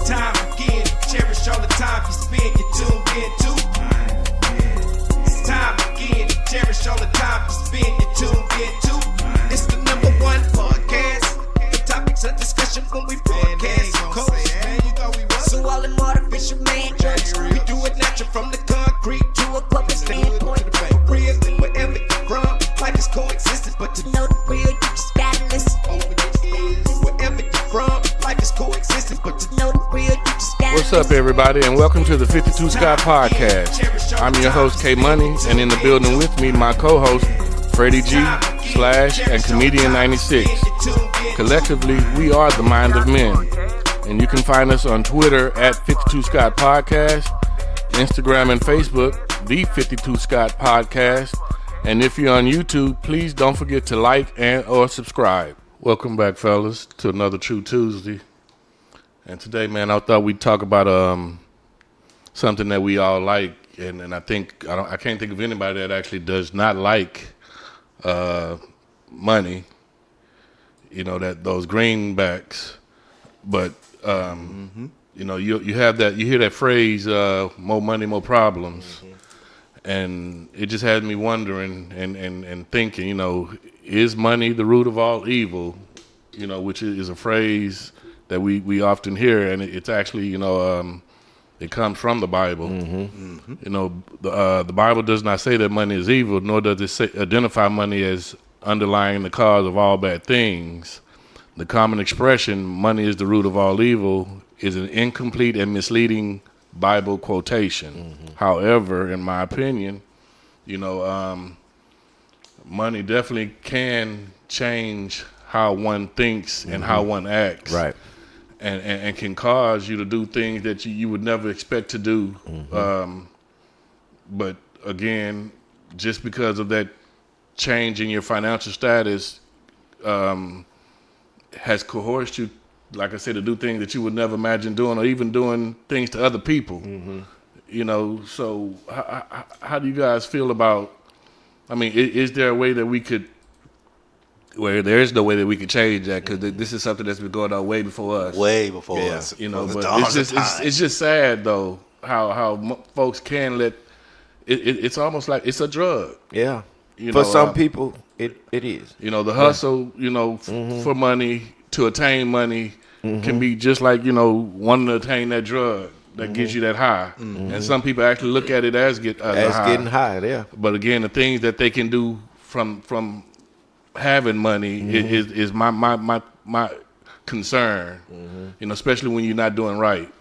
time again. Cherish all the time you spend. You tuned in to. It's time again. Cherish all the time you spend. You tuned in to. It's the number one podcast. The topics of discussion when we broadcast. So all them artificial man jokes, we do it natural from the concrete to a public standpoint. Real, wherever you're from, life is coexistence, but to know the real, you just gotta listen. Wherever you're from, life is coexistence, but to know the real, you just gotta listen. What's up, everybody, and welcome to the 52 Scott Podcast. I'm your host, K Money, and in the building with me, my co-host, Freddie G, Slash, and Comedian 96. Collectively, we are the Mind of Men. And you can find us on Twitter at 52 Scott Podcast, Instagram and Facebook, the 52 Scott Podcast. And if you're on YouTube, please don't forget to like and or subscribe. Welcome back, fellas, to another True Tuesday. And today, man, I thought we'd talk about something that we all like, and I can't think of anybody that actually does not like money. You know, that those greenbacks, but. You know, you hear that phrase, more money, more problems. And it just had me wondering and thinking, you know, is money the root of all evil? You know, which is a phrase that we often hear, and it's actually, you know, it comes from the Bible. You know, the Bible does not say that money is evil, nor does it identify money as underlying the cause of all bad things. The common expression, money is the root of all evil, is an incomplete and misleading Bible quotation. However, in my opinion, you know, money definitely can change how one thinks and how one acts. Right. And can cause you to do things that you would never expect to do. But again, just because of that change in your financial status, has coerced you, like I said, to do things that you would never imagine doing, or even doing things to other people. You know, so how do you guys feel about, I mean, is there a way that we could, well, there is no way that we could change that, because this is something that's been going on way before us. Way before us. You know, but it's just sad, though, how folks can let, it's almost like it's a drug. Yeah. You for know, some people, it is. You know, the hustle, you know, for money, to attain money, can be just like, you know, wanting to attain that drug that gives you that high. And some people actually look at it as getting high, yeah. But again, the things that they can do from having money is my concern. You know, especially when you're not doing right.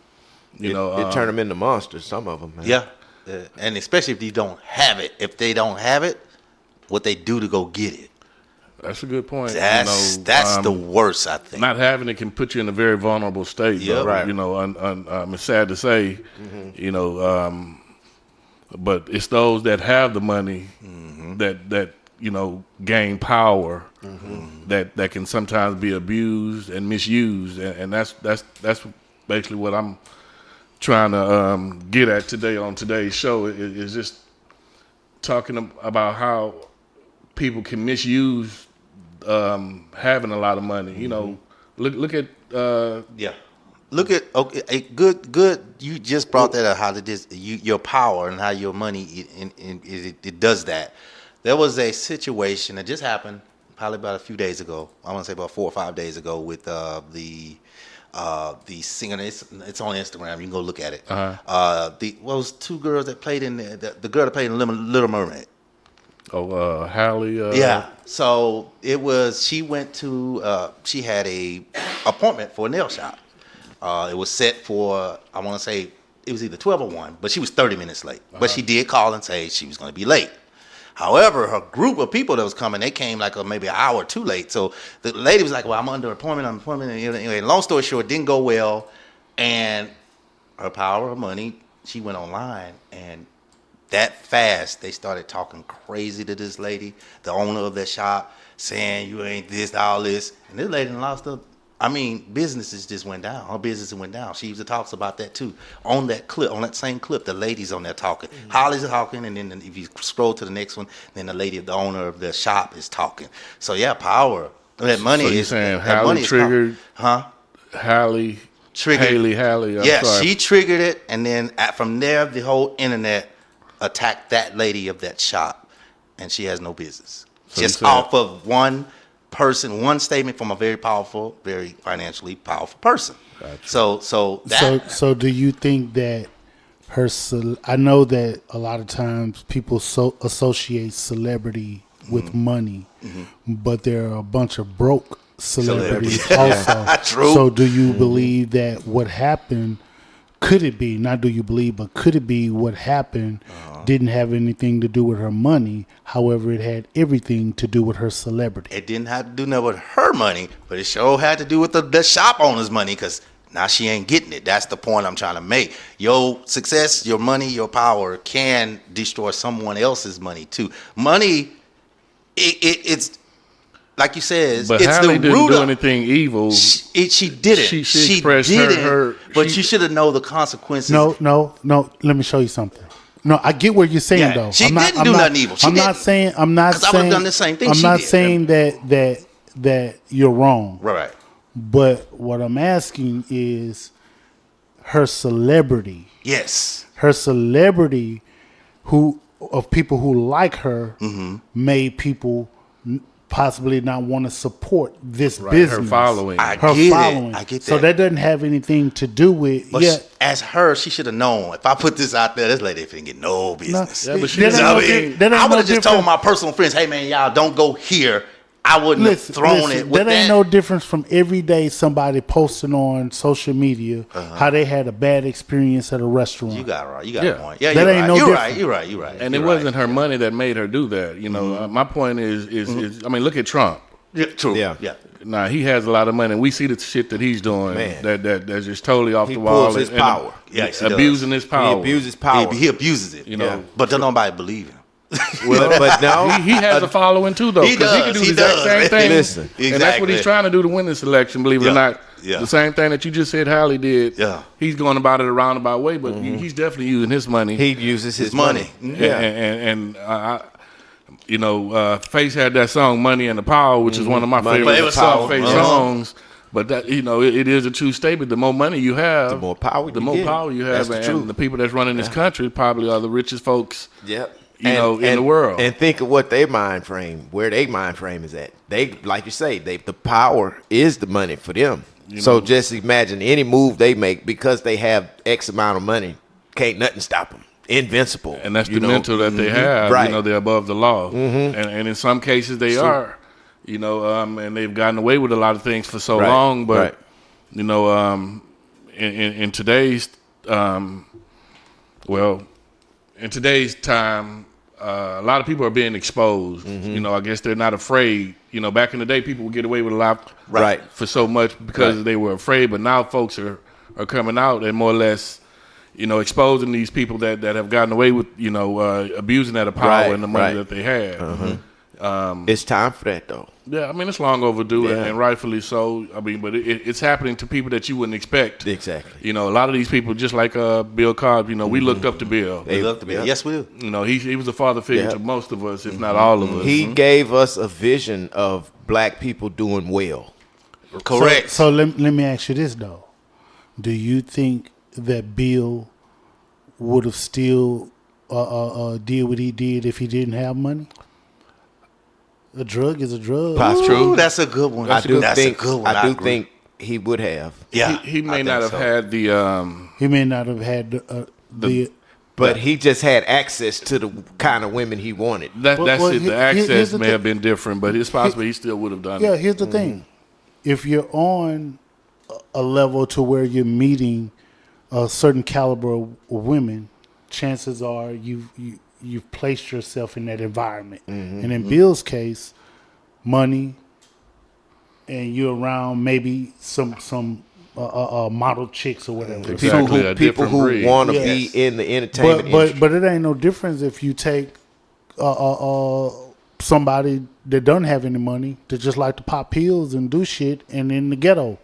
You know, it turn them into monsters. Some of them, man. Yeah, and especially if you don't have it. If they don't have it, what they do to go get it. That's a good point. That's the worst, I think. Not having it can put you in a very vulnerable state. Yeah, right. You know, it's sad to say, you know, but it's those that have the money that you know gain power that can sometimes be abused and misused, and that's basically what I'm trying to get at today on today's show. Is just talking about how people can misuse having a lot of money. You know, look at look at good. You just brought that up. How your power and how your money it does that. There was a situation that just happened probably about a few days ago. I want to say about 4 or 5 days ago with the singer. It's on Instagram. You can go look at it. Those two girls that played in the girl that played in Little Mermaid. Hallie. Yeah. So it was. She went to. She had a appointment for a nail shop. It was set for. I want to say it was either 12 or 1, but she was 30 minutes late. But she did call and say she was going to be late. However, her group of people that was coming, they came like maybe an hour too late. So the lady was like, "Well, I'm under appointment. And anyway, long story short, it didn't go well. And her power of money, she went online, and that fast, they started talking crazy to this lady, the owner of that shop, saying you ain't this, all this. And this lady lost her. I mean, businesses just went down. Her business went down. She usually talks about that too. On that clip, on that same clip, the lady's on there talking. Mm-hmm. Holly's talking, and then if you scroll to the next one, then the lady, the owner of the shop, is talking. So yeah, power. That money so is saying Hallie triggered. Huh? Hallie triggered. Haley. I'm Yeah, sorry. she triggered it, and then from there, the whole internet attacked that lady of that shop, and she has no business. So you Just said- off of one person, one statement from a very powerful, very financially powerful person. Gotcha. So that So do you think that I know that a lot of times people associate celebrity with money, but there are a bunch of broke celebrities also. True. So do you believe that what happened, could it be, not do you believe, but could it be what happened didn't have anything to do with her money, however it had everything to do with her celebrity? it didn't have to do nothing with her money, but it sure had to do with the shop owner's money, because now she ain't getting it. That's the point I'm trying to make. Your success, your money, your power can destroy someone else's money too. Money, it's like you said, But it's Haley the didn't root do of anything evil. She did it. She expressed her- but she- you should have known the consequences. No. Let me show you something. No, I get what you're saying Yeah, though. she I'm not, didn't I'm do not, nothing evil. She I'm not didn't. saying. 'Cause I would've done the same thing I'm she not did. saying that you're wrong. Right. But what I'm asking is her celebrity. Yes. Her celebrity, of people who like her, made people possibly not want to support this Right, business. her following. I Her get following. it. I get that. So that doesn't have anything to do with. But Yeah. as her, she should have known. If I put this out there, this lady finna get no No, business. Yeah, but she that didn't ain't know no anything. di- that ain't I would no have just different- told my personal friends, "Hey man, y'all don't go here." I wouldn't have thrown it with that ain't no difference from every day somebody posting on social media how they had a bad experience at a restaurant. You got it right. You got Yeah. a point. Yeah, That you're ain't right. no You're different. right. You're right. You're right. And You're it wasn't right. her money that made her do that. You know, my point is I mean, look at Trump. Yeah, true. Yeah. Yeah. Nah, he has a lot of money, and we see the shit that he's doing Man. that's just totally off He the wall. pulls his power. Yes, he abusing does. his power. He abuses power. He abuses it. You know, Yeah. But don't nobody believe him. but no, he has a following too, though. He 'cause does, He can do he the exact does, same man. thing. Listen. And that's what Exactly. he's trying to do to win this election. Believe it or Yeah. not, Yeah. the same thing that you just said Hallie did. Yeah. He's going about it a roundabout way, but he's definitely using his money. he uses his money. money. Yeah. And you know, Face had that song "Money and the Power," which is one of my Money favorite and the Power. Face Uh-huh. songs. But that, you know, it is a true statement. The more money you have, The more power the you more get. power you That's have, the and truth. the people that's running this country probably are the richest folks. Yep. You know, in the world. And think of what their mind frame, where their mind frame is at. They, like you say, the power is the money for them. So just imagine any move they make, because they have X amount of money, can't nothing stop them. Invincible. And that's you the know. mental that they have. Right. You know, they're above the law. And in some cases they are. You know, and they've gotten away with a lot of things for so Right. long. But, Right. you know, in today's, in today's time, a lot of people are being exposed. You know, I guess they're not afraid. You know, back in the day, people would get away with a lot Right. for so much because Right. they were afraid. But now folks are coming out and more or less, you know, exposing these people that have gotten away with, you know, abusing that power Right, and the money right. that they had. It's time for that, though. Yeah, I mean, it's long overdue, Yeah. and rightfully so. I mean, but it's happening to people that you wouldn't expect. Exactly. You know, a lot of these people, just like Bill Cosby, you know, we looked up to Bill. They love to be. Yeah. Yes, we do. You know, he was a father figure Yeah. to most of us, if not all of us. He gave us a vision of black people doing well. Correct. So let me ask you this though: do you think that Bill would have still did what he did if he didn't have money? A drug is a drug. Possibly. True. Ooh, that's a good one. I do That's think. a good one. I do agree. think he would have. Yeah, He I may think not have so. had the He may not have had the But he just had access to the kind of women he wanted. that's Well, it. The here's access the may thing. have been different, but it's possible he still would have done Yeah, it. here's the thing. If you're on a level to where you're meeting a certain caliber of women, chances are you've placed yourself in that environment. And in Bill's case, money, and you're around maybe some model chicks or whatever. Exactly, a People different who breed. want to Yes. be in the entertainment But industry. but it ain't no difference if you take somebody that doesn't have any money that just like to pop pills and do shit and in the ghetto,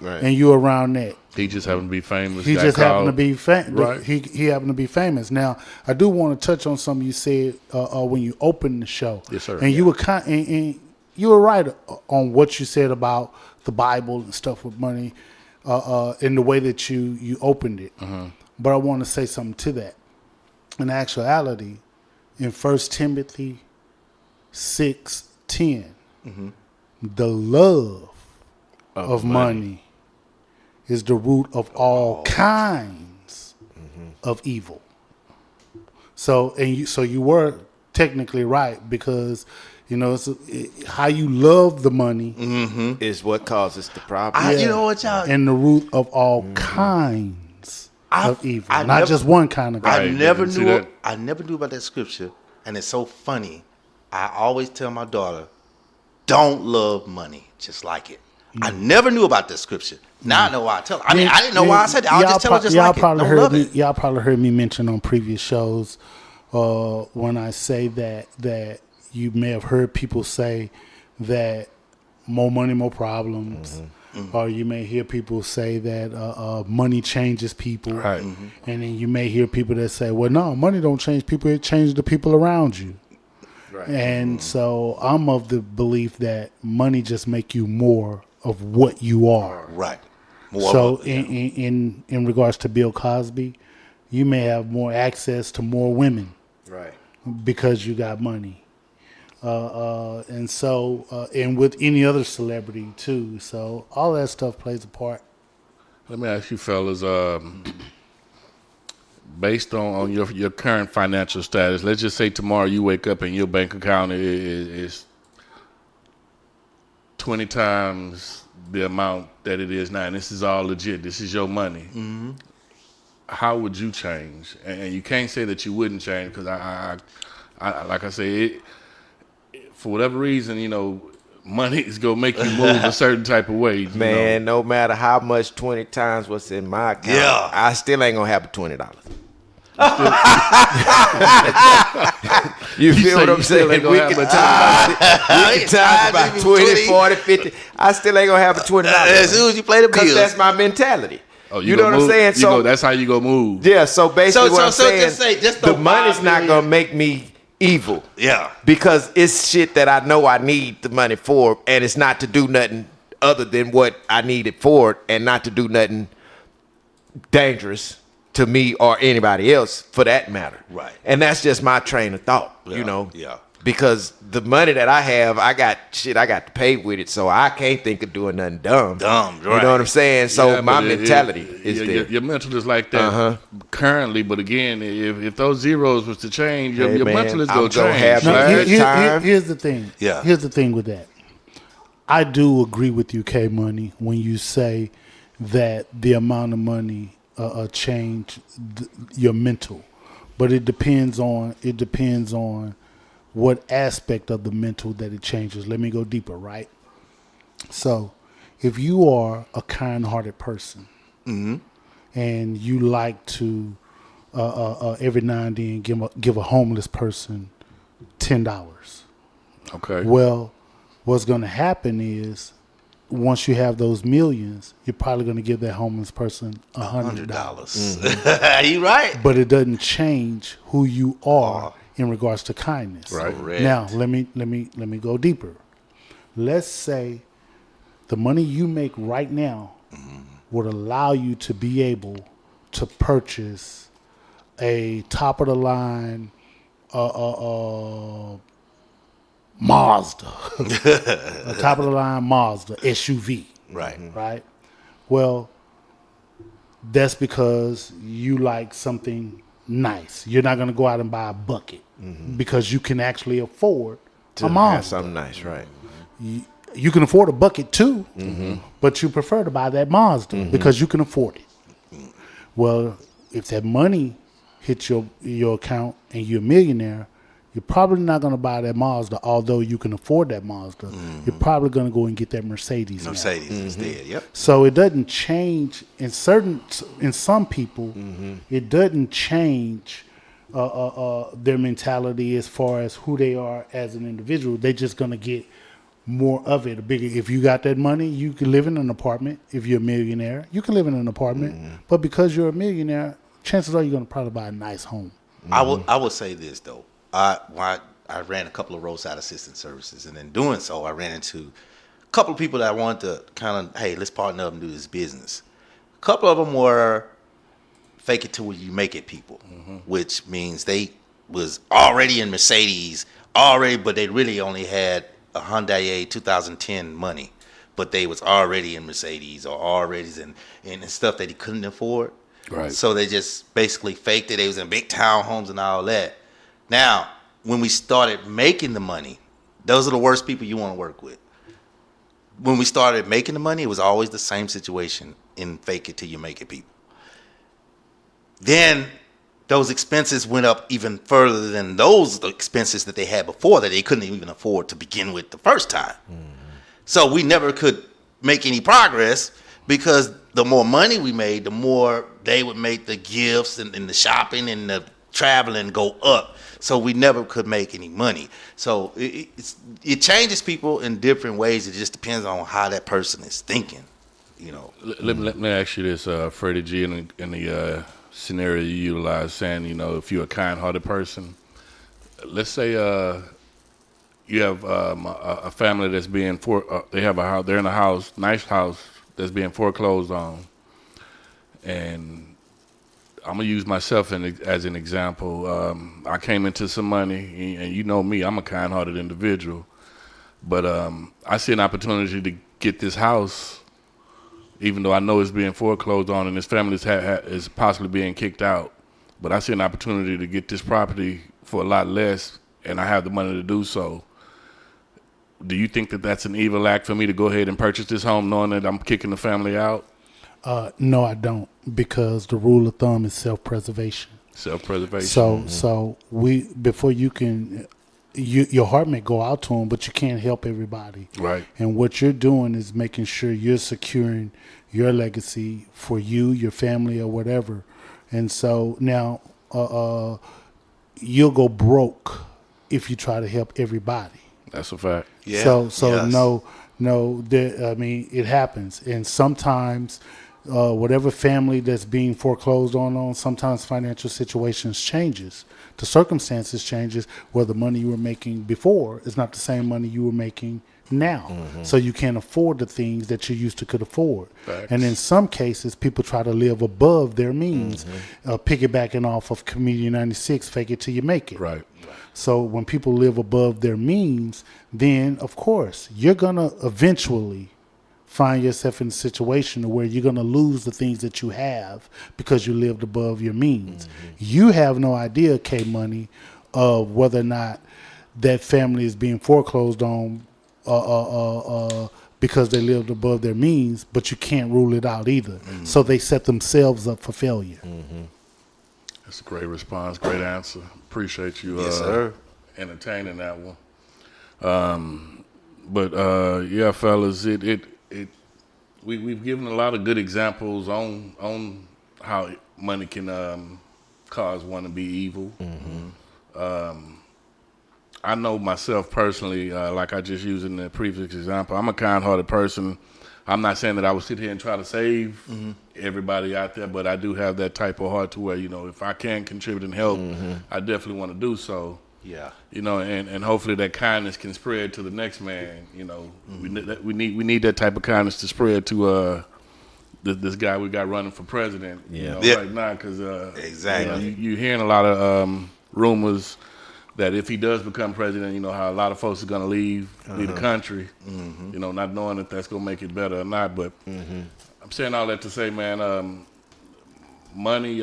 Right. and you around that. He just happened to be famous. He got just happened to called. be Right. he happened to be famous. Now I do want to touch on something you said when you opened the show. Yes, sir. And you were and you were right on what you said about the Bible and stuff with money. in the way that you opened it. But I want to say something to that. In actuality, in 1 Timothy 6:10, the love of money is the root of all kinds of evil. So you were technically right, because how you love the money is what causes the problem. You know what, y'all? and the root of all kinds of evil, not just one kind of evil. I never See knew. that? I never knew about that scripture, and it's so funny. I always tell my daughter, "Don't love money, just like it." I never knew about that scripture. Now I know why I tell her. I mean, I didn't know why I said that. I'll just tell her just like it. Don't love it. Y'all probably heard me mention on previous shows when I say that you may have heard people say that more money, more problems. Or you may hear people say that money changes people. Right. And then you may hear people that say, well, no, money don't change people. It changes the people around you. Right. And so I'm of the belief that money just make you more of what you are. Right. More So of a- in regards to Bill Cosby, you may have more access to more women Right. because you got money. And with any other celebrity too. So all that stuff plays a part. Let me ask you, fellas, based on your current financial status, let's just say tomorrow you wake up and your bank account is 20 times the amount that it is now, and this is all legit. This is your money. How would you change? And you can't say that you wouldn't change, because I like I say, for whatever reason, money is gonna make you move a certain type of way. Man, no matter how much 20 times what's in my account, Yeah. I still ain't gonna have $20. You feel what I'm saying? ain't We gonna can have times by 20, 40, 50. I still ain't gonna have a $20. As soon as you play the Because bills. that's my mentality. Oh, you know what I'm saying? So that's how you go move. yeah, so basically what I'm so saying, just say, just the throw money's $5 not million. gonna make me evil. Yeah. Because it's shit that I know I need the money for, and it's not to do nothing other than what I need it for, and not to do nothing dangerous to me or anybody else for that matter. Right. And that's just my train of thought, Yeah. Because the money that I have, I got to pay with it, so I can't think of doing nothing dumb. You right. know what I'm saying? So Yeah, my but mentality is your, there. your mental is like that currently, but again, if those zeros was to change, your Hey, man, mental is I'm going to gonna change. have Now, Last time- here's the thing. Yeah. Here's the thing with that. I do agree with you, K Money, when you say that the amount of money change your mental, but it depends on what aspect of the mental that it changes. Let me go deeper, right? So, if you are a kind-hearted person and you like to every now and then give a homeless person $10. Okay. Well, what's going to happen is once you have those millions, you're probably going to give that homeless person $100. You right. But it doesn't change who you are in regards to kindness. Right. Correct. Now, let me go deeper. Let's say the money you make right now would allow you to be able to purchase a top of the line Mazda, a top of the line Mazda SUV. Right. Right. Well, that's because you like something nice. You're not going to go out and buy a bucket because you can actually afford a Have Mazda. something nice, right? You can afford a bucket too, but you prefer to buy that Mazda because you can afford it. Well, if that money hits your account and you're a millionaire, you're probably not going to buy that Mazda, although you can afford that Mazda. You're probably going to go and get that Mercedes. Mercedes instead. Yep. So it doesn't change in some people. It doesn't change their mentality as far as who they are as an individual. They're just going to get more of it. If you got that money, you can live in an apartment. If you're a millionaire, you can live in an apartment. But because you're a millionaire, chances are you're going to probably buy a nice home. I will say this though. I ran a couple of roadside assistance services, and in doing so, I ran into a couple of people that I wanted to kind of, hey, let's partner up and do this business. couple of them were fake it till you make it people, which means they was already in Mercedes already, but they really only had a Hyundai 2010 money, but they was already in Mercedes or already in stuff that he couldn't afford. Right. So they just basically faked it. They was in big townhomes and all that. Now, when we started making the money, those are the worst people you want to work with. When we started making the money, it was always the same situation in fake it till you make it people. Then those expenses went up even further than those expenses that they had before that they couldn't even afford to begin with the first time. So we never could make any progress because the more money we made, the more they would make the gifts and the shopping and the traveling go up. So we never could make any money. So it changes people in different ways. It just depends on how that person is thinking, you know. Let me ask you this, Freddie G, in the scenario you utilize, saying, you know, if you're a kind-hearted person, let's say you have a family that's being they have a house, they're in a house, nice house that's being foreclosed on, and I'm gonna use myself as an example. I came into some money, and you know me, I'm a kind-hearted individual, but I see an opportunity to get this house, even though I know it's being foreclosed on and this family is possibly being kicked out. But I see an opportunity to get this property for a lot less, and I have the money to do so. Do you think that that's an evil act for me to go ahead and purchase this home knowing that I'm kicking the family out? No, I don't, because the rule of thumb is self-preservation. Self-preservation. So before you can, your heart may go out to them, but you can't help everybody. Right. And what you're doing is making sure you're securing your legacy for you, your family, or whatever. And so now you'll go broke if you try to help everybody. That's a fact. Yeah. So Yes. no, it happens, and sometimes whatever family that's being foreclosed on, sometimes financial situations changes, the circumstances changes, where the money you were making before is not the same money you were making now. So you can't afford the things that you used to could afford. Facts. And in some cases, people try to live above their means, piggybacking off of Comedian 96, fake it till you make it. Right. So when people live above their means, then of course you're gonna eventually find yourself in a situation where you're gonna lose the things that you have because you lived above your means. You have no idea, K Money, of whether or not that family is being foreclosed on because they lived above their means, but you can't rule it out either. So they set themselves up for failure. That's a great response, great answer. Appreciate you Yes, sir. entertaining that one. But yeah, fellas, we've given a lot of good examples on how money can cause one to be evil. I know myself personally, like I just used in the previous example, I'm a kind-hearted person. I'm not saying that I would sit here and try to save everybody out there, but I do have that type of heart to where, you know, if I can contribute and help, I definitely want to do so. Yeah. You know, and hopefully that kindness can spread to the next man. You know, we need that type of kindness to spread to this guy we got running for president. You know, right now, because Exactly. you know, you're hearing a lot of rumors that if he does become president, you know, how a lot of folks are going to leave the country, you know, not knowing if that's going to make it better or not. But I'm saying all that to say, man, money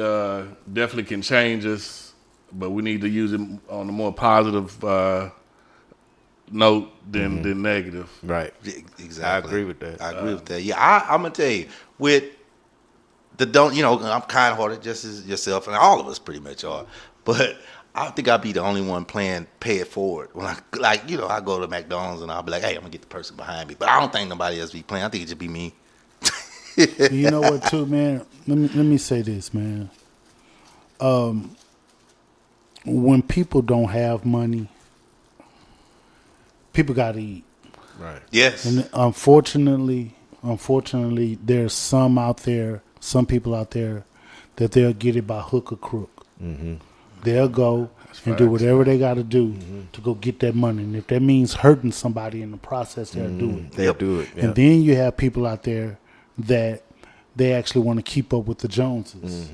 definitely can change us, but we need to use it on a more positive note than negative. Right. Exactly. I agree with that. I agree with that. Yeah, I'm gonna tell you, with the I'm kind-hearted, just as yourself, and all of us pretty much are. But I think I'd be the only one playing pay it forward. When I I go to McDonald's and I'll be like, hey, I'm gonna get the person behind me. But I don't think nobody else be playing. I think it should be me. You know what, too, man? Let me say this, man. When people don't have money, people got to eat. Right. Yes. And unfortunately, there's some people out there that they'll get it by hook or crook. They'll go and do whatever they got to do to go get that money. And if that means hurting somebody in the process, they'll do it. They'll do it. Yeah. And then you have people out there that they actually want to keep up with the Joneses.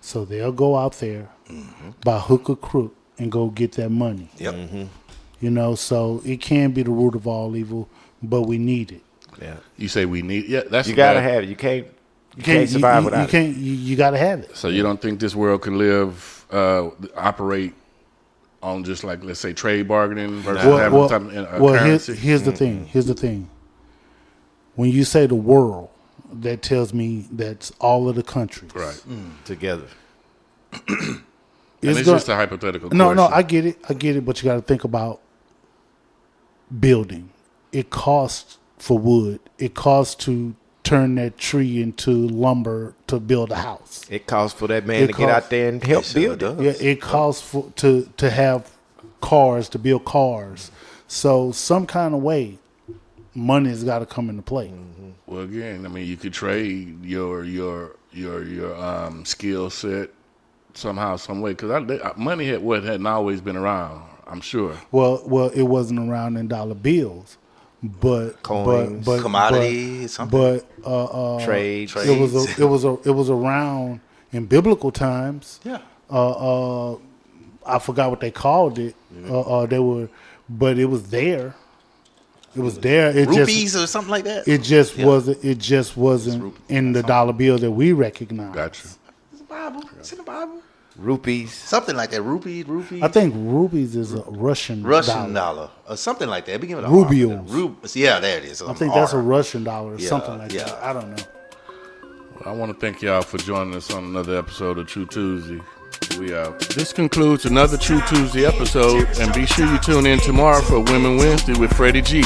So they'll go out there by hook or crook and go get that money. Yep. You know, so it can be the root of all evil, but we need it. Yeah. You say we need, that's You gotta have it. You can't survive without it. You gotta have it. So you don't think this world can operate on just like, let's say, trade bargaining versus having some currency? Here's the thing. Here's the thing. When you say the world, that tells me that's all of the countries. Right. Together. And it's just a hypothetical question. No, I get it, but you got to think about building. It costs for wood. It costs to turn that tree into lumber to build a house. It costs for that man to get out there and help build it. Yeah, it costs to have cars, to build cars. So some kind of way, money's got to come into play. Well, again, I mean, you could trade your skill set somehow, some way, because money hadn't always been around. I'm sure. Well, it wasn't around in dollar bills, but Coins, but commodities, something. But Trade. it was around in biblical times. Yeah. I forgot what they called it. But it was there. It was there. It Rupees or something like that. It just wasn't. It just wasn't in the dollar bill that we recognize. Gotcha. It's the Bible. It's in the Bible. Rupees. Something like that. Rupee. I think rupees is a Russian dollar or something like that. Begin with a Rubles. Yeah, there it is. I think that's a Russian dollar or something like that. I don't know. Well, I want to thank y'all for joining us on another episode of True Tuesday. We out. This concludes another True Tuesday episode, and be sure you tune in tomorrow for Women Wednesday with Freddie G.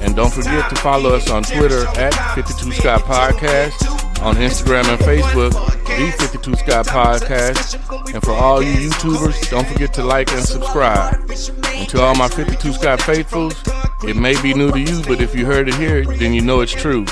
And don't forget to follow us on Twitter at 52Sky Podcast, on Instagram and Facebook, the 52Sky Podcast. And for all you YouTubers, don't forget to like and subscribe. And to all my 52Sky faithfuls, it may be new to you, but if you heard it here, then you know it's true.